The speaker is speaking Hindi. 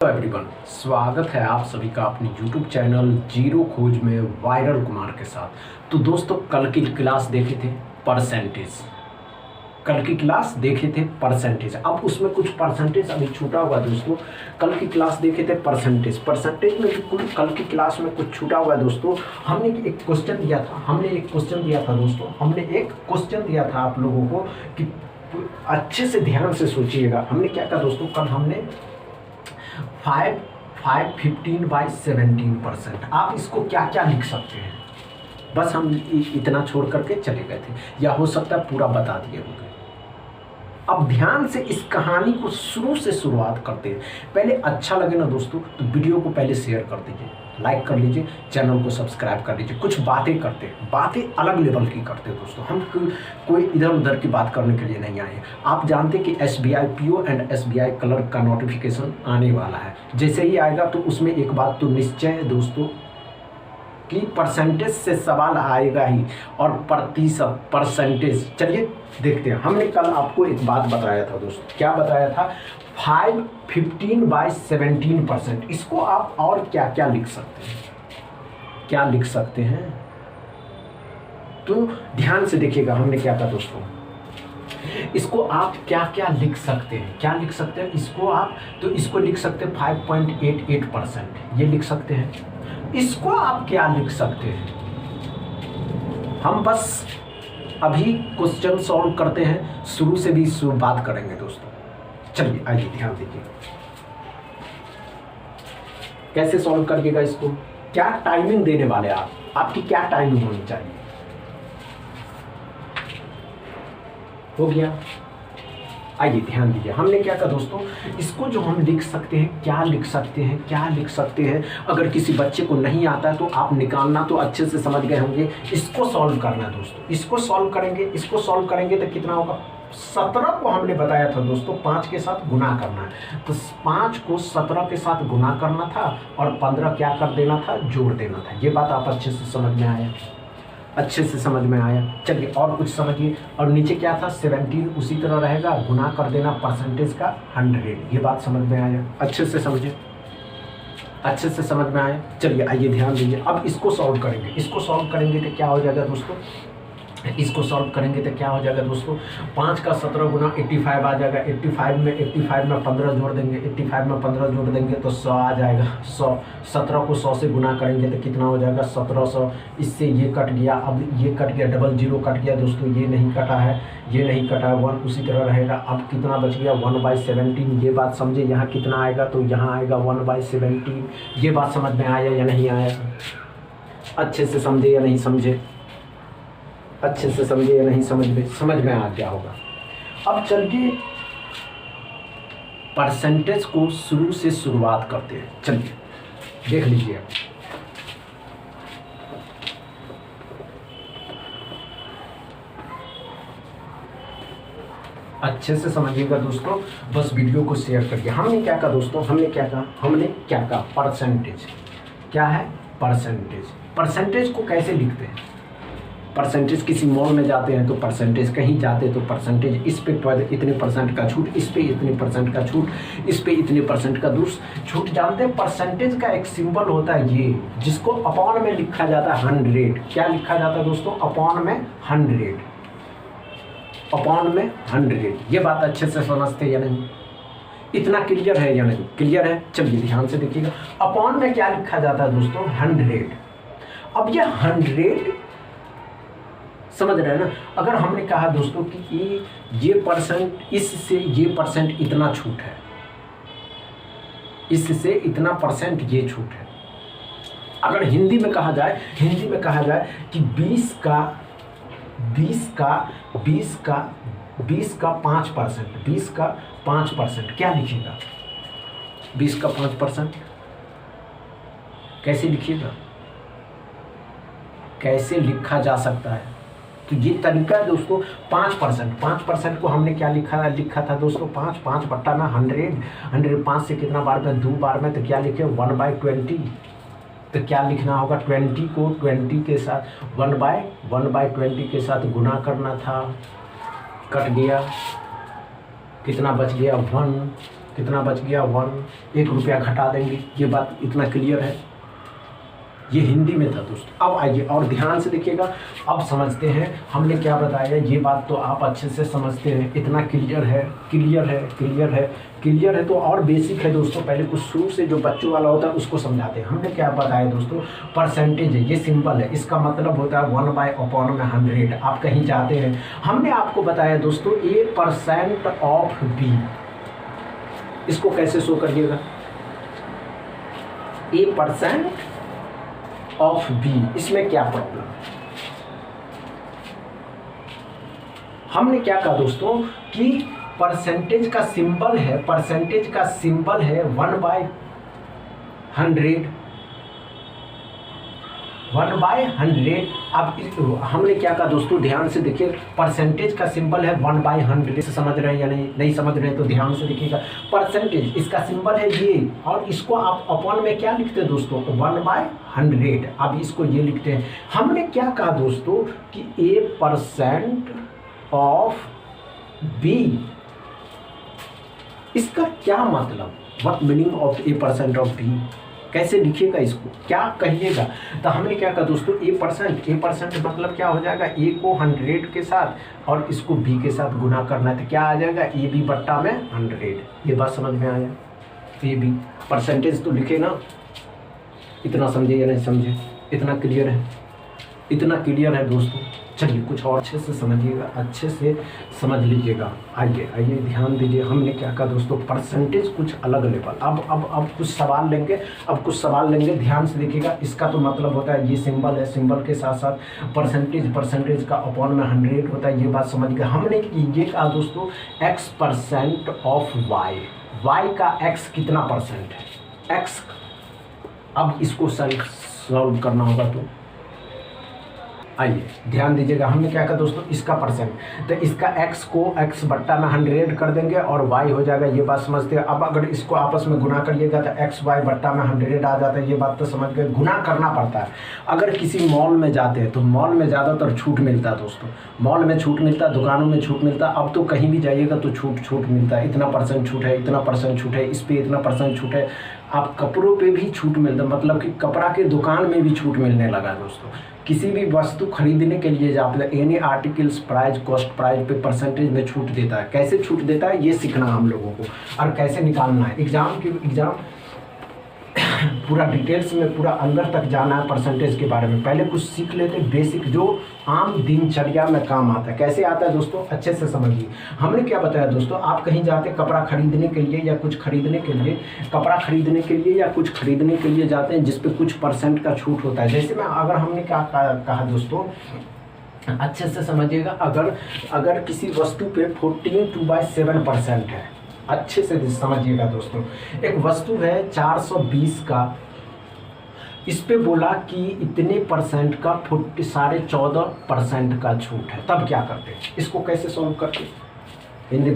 हेलो एवरीवन, स्वागत है आप सभी का अपने YouTube चैनल जीरो खोज में वायरल कुमार के साथ। तो दोस्तों, कल की क्लास देखे थे परसेंटेज। अब उसमें कुछ परसेंटेज अभी छूटा हुआ दोस्तों। कल की क्लास देखे थे परसेंटेज में बिल्कुल कल की क्लास में कुछ छूटा हुआ है दोस्तों। हमने एक क्वेश्चन दिया था आप लोगों को कि अच्छे से ध्यान से सोचिएगा। हमने क्या कहा दोस्तों, कल हमने 15 आप इसको क्या क्या लिख सकते हैं, बस हम इतना छोड़ करके चले गए थे, या हो सकता है पूरा बता दिए होंगे। अब ध्यान से इस कहानी को शुरू से शुरुआत करते हैं। पहले अच्छा लगे ना दोस्तों तो वीडियो को पहले शेयर कर दीजिए, लाइक कर लीजिए, चैनल को सब्सक्राइब कर लीजिए। कुछ बातें अलग लेवल की करते हैं दोस्तों। हम कोई इधर उधर की बात करने के लिए नहीं आए हैं। आप जानते कि SBI PO and SBI clerk का नोटिफिकेशन आने वाला है। जैसे ही आएगा तो उसमें एक बात तो निश्चय है दोस्तों कि परसेंटेज से सवाल आएगा ही, और प्रतिशत परसेंटेज। चलिए देखते हैं। हमने कल आपको एक बात बताया था दोस्तों। क्या बताया था? 15/17%। इसको आप और क्या क्या लिख सकते हैं, तो ध्यान से देखिएगा। हमने क्या कहा दोस्तों, इसको आप क्या क्या लिख सकते हैं, इसको लिख सकते हैं 5.88%, ये लिख सकते हैं। इसको आप क्या लिख सकते हैं, हम बस अभी क्वेश्चन सॉल्व करते हैं, शुरू से भी बात करेंगे दोस्तों। चलिए आइए ध्यान दीजिए, कैसे सॉल्व करिएगा इसको, क्या टाइमिंग देने वाले आप, आपकी क्या टाइमिंग होनी चाहिए। हो गया? आइए ध्यान दीजिए। हमने क्या कहा दोस्तों, इसको जो हम लिख सकते हैं, क्या लिख सकते हैं। अगर किसी बच्चे को नहीं आता है तो आप निकालना तो अच्छे से समझ गए होंगे। इसको सॉल्व करना है दोस्तों, इसको सॉल्व करेंगे तो कितना होगा। 17 को हमने बताया था दोस्तों 5 के साथ गुना करना है, तो 5 को 17 के साथ गुना करना था और 15 क्या कर देना था, जोड़ देना था। ये बात आप अच्छे से समझ में आया। चलिए और कुछ समझिए। और नीचे क्या था, 17 उसी तरह रहेगा, गुना कर देना परसेंटेज का 100। ये बात समझ में आया, अच्छे से समझ में आया। चलिए आइए ध्यान दीजिए। अब इसको सॉल्व करेंगे तो क्या हो जाएगा दोस्तों, 5 का 17 गुना 85 आ जाएगा। 85 में 15 जोड़ देंगे तो 100 आ जाएगा। 17 को 100 से गुना करेंगे तो कितना हो जाएगा, 1700। इससे ये कट गया, अब ये कट गया, डबल जीरो कट गया दोस्तों, ये नहीं कटा है, 1 उसी तरह रहेगा। अब कितना बच गया, 1/17। ये बात समझे, यहाँ कितना आएगा तो यहाँ आएगा 1/17। ये बात समझ में आया या नहीं आया, अच्छे से समझे या नहीं समझे, समझ में आ गया होगा। अब चलिए परसेंटेज को शुरू से शुरुआत करते हैं। चलिए देख लीजिए। अच्छे से समझिएगा दोस्तों, बस वीडियो को शेयर करिए। हमने क्या कहा दोस्तों, परसेंटेज क्या है। परसेंटेज को कैसे लिखते हैं, परसेंटेज किसी मॉल में जाते हैं तो परसेंटेज, कहीं जाते तो परसेंटेज, इस पे इतने परसेंट का छूट, इस पे इतने परसेंट का छूट, इस पे इतने परसेंट का छूट। जानते हैं परसेंटेज का एक सिंबल होता है ये, जिसको अपॉन में लिखा जाता है 100। क्या लिखा जाता है दोस्तों, अपॉन में 100। ये बात अच्छे से समझते या नहीं, इतना क्लियर है या नहीं, क्लियर है। चलिए ध्यान से देखिएगा। अपॉन में क्या लिखा जाता है दोस्तों, 100। अब ये 100 समझ रहे हैं ना। अगर हमने कहा दोस्तों कि ये परसेंट, इससे ये परसेंट इतना छूट है, इससे इतना परसेंट ये छूट है। अगर हिंदी में कहा जाए कि 20 का 5%, क्या लिखिएगा, 20 का 5% कैसे लिखिएगा, कैसे लिखा जा सकता है। तो ये तरीका है दोस्तों। 5% को हमने क्या लिखा था दोस्तों, 5 बट्टा में 100 5 से कितना बार में, 2 बार में, तो क्या लिखे 1/20। तो क्या लिखना होगा, 20 को 20 के साथ 1/20 के साथ गुना करना था, कट गया, कितना बच गया 1, इतना बच गया 1, 1 रुपया घटा देंगे। ये बात इतना क्लियर है। ये हिंदी में था दोस्तों। अब आइए और ध्यान से देखिएगा, अब समझते हैं हमने क्या बताया। ये बात तो आप अच्छे से समझते हैं, इतना क्लियर है, क्लियर है, क्लियर है, क्लियर है। तो और बेसिक है दोस्तों, पहले कुछ शुरू से जो बच्चों वाला होता है उसको समझाते हैं। हमने क्या बताया दोस्तों, परसेंटेज है, ये सिंबल है, इसका मतलब होता है 1/100। आप कहीं जाते हैं, हमने आपको बताया दोस्तों A% ऑफ B, इसको कैसे शो करिएगा, A% ऑफ B। इसमें क्या प्रॉब्लम है, हमने क्या कहा दोस्तों कि परसेंटेज का सिंबल है, परसेंटेज का सिंबल है 1/100, 1/100। अब हमने क्या कहा दोस्तों, ध्यान से देखिए, परसेंटेज का सिंबल है 1/100। समझ रहे हैं या नहीं समझ रहे हैं तो ध्यान से देखिएगा। परसेंटेज इसका सिंबल है ये, और इसको आप अपॉन में क्या लिखते हैं दोस्तों, 1/100। अब इसको ये लिखते हैं। हमने क्या कहा दोस्तों कि A% ऑफ B, इसका क्या मतलब, what meaning of A% of B, कैसे लिखिएगा इसको, क्या कहिएगा। तो हमने क्या कहा दोस्तों, A% मतलब क्या हो जाएगा, A को 100 के साथ और इसको B के साथ गुना करना है, तो क्या आ जाएगा, AB बट्टा में 100। ये बात समझ में आया, AB परसेंटेज तो लिखे ना, इतना समझे या नहीं समझे, इतना क्लियर है, इतना क्लियर है दोस्तों। चलिए कुछ और अच्छे से समझिएगा, अच्छे से समझ लीजिएगा। आइए आइए ध्यान दीजिए, हमने क्या कहा दोस्तों, परसेंटेज कुछ अलग लेवल। अब कुछ सवाल लेंगे, अब कुछ सवाल लेंगे, ध्यान से देखिएगा। इसका तो मतलब होता है ये सिंबल है, सिंबल के साथ साथ परसेंटेज का अपॉन में 100 होता है। ये बात समझ गए। हमने ये कहा दोस्तों X% ऑफ Y का X कितना परसेंट है, X। अब इसको सॉल्व करना होगा, तो आइए ध्यान दीजिएगा। हमने क्या कहा दोस्तों, इसका परसेंट, तो इसका x को x बट्टा में 100 कर देंगे और y हो जाएगा। ये बात समझते हैं। अब अगर इसको आपस में गुना करिएगा तो x y बट्टा में 100 आ जाता है। ये बात तो समझ गए, गुना करना पड़ता है। अगर किसी मॉल में जाते हैं तो मॉल में ज़्यादातर छूट मिलता है दोस्तों, मॉल में छूट मिलता है, दुकानों में छूट मिलता है। अब तो कहीं भी जाइएगा तो छूट मिलता है, इतना परसेंट छूट है, इतना परसेंट छूट है, इस पर इतना परसेंट छूट है। आप कपड़ों पे भी छूट मिलता है, मतलब कि कपड़ा के दुकान में भी छूट मिलने लगा दोस्तों। किसी भी वस्तु खरीदने के लिए आप any articles price, cost price पे परसेंटेज में छूट देता है। कैसे छूट देता है ये सीखना हम लोगों को, और कैसे निकालना है। एग्जाम पूरा डिटेल्स में पूरा अंदर तक जाना है परसेंटेज के बारे में। पहले कुछ सीख लेते बेसिक, जो आम दिनचर्या में काम आता है। कैसे आता है दोस्तों, अच्छे से समझिए। हमने क्या बताया दोस्तों, आप कहीं जाते कपड़ा खरीदने के लिए या कुछ खरीदने के लिए, कपड़ा खरीदने के लिए या कुछ खरीदने के लिए जाते हैं, जिसपे कुछ परसेंट का छूट होता है। जैसे मैं अगर हमने क्या कहा दोस्तों, अच्छे से समझिएगा। अगर किसी वस्तु पे 42/7% है, अच्छे से समझिएगा दोस्तों। एक वस्तु है 420 का, इस पे बोला कि इतने परसेंट का 14.5% का छूट है, तब क्या करते हैं, इसको कैसे सॉल्व करते हैं हिंदी